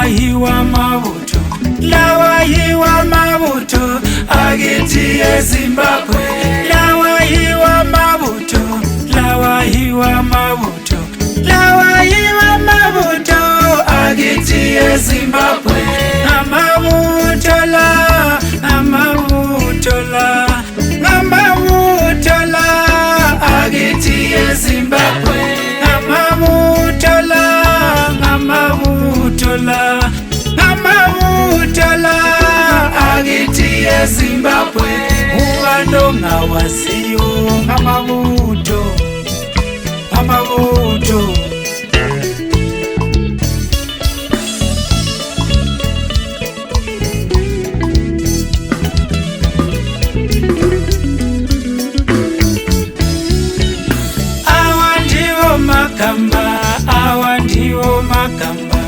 hiwa mabuto, lawa hiwa mabuto, agiti Zimbabwe. Lawa hiwa mabuto, lawa hiwa mabuto, lawa hiwa mabuto, agiti Zimbabwe. Amabuto la, amabuto la, amabuto la, agiti Zimbabwe. Amabuto la, amabuto la, amabuto la, agiti Zimbabwe. Uwandonga wasiyo amabuto, amabuto. Makamba, awa ndiwo makamba,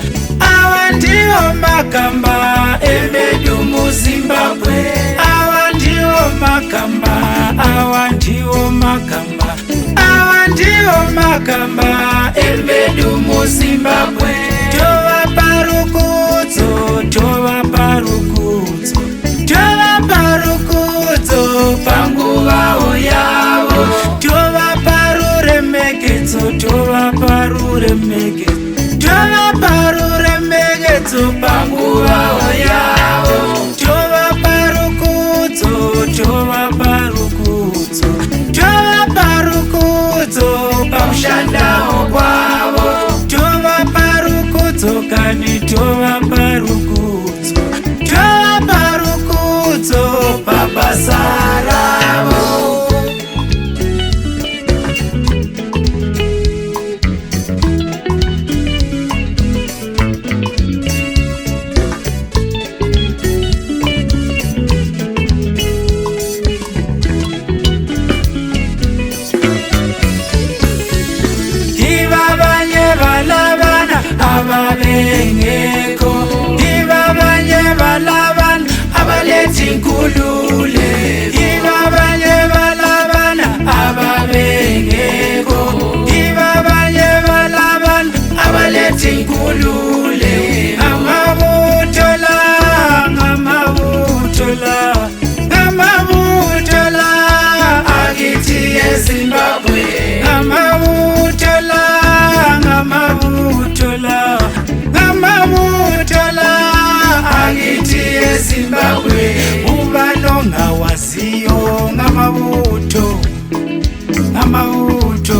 awa ndiwo makamba, emedumu Zimbabwe. Awa ndiwo makamba, awa ndiwo makamba, awa ndiwo makamba, emedumu Zimbabwe. Tova parukudzo, tova parukudzo, tova parukudzo, panguva yavo. Tova paruremekedzo, tova paruremekedzo, tova paruremekedzo, panguva yavo. Tova parukudzo, tova parukudzo, tova parukudzo, pakushandawo kwavo. Tova parukudzo kani tova parukudzo, tova parukudzo, pabasa ravo. Ababengeko, ibabanye balabana, abalethi nkulule. Ibabanye balabana, ababengeko, ibabanye balabana, abalethi nkulule. Amabuto la, amabuto la, amabuto la, agiti Zimbabwe. Amabuto la, amabuto la, amabuto la, agiti Zimbabwe. Ubanonga wasiyo ngamabuto, amabuto.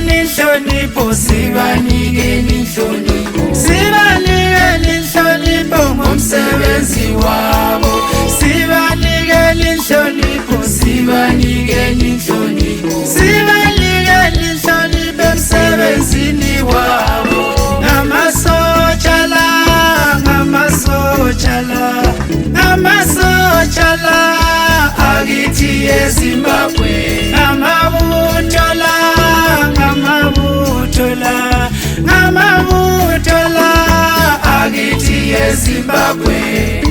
Nihlonipho, sibanike nihlonipho, sibanike nihlonipho ngomsebenzi wabo. Sibanike nihlonipho, sibanike nihlonipho, sibanike nihlonipho emsebenzini wabo. Ngamasotsha la, ngamasotsha la, ngamasotsha la, agiti Zimbabwe. Ngamabuto la, ngamabuto la, ngamabuto la, agiti Zimbabwe.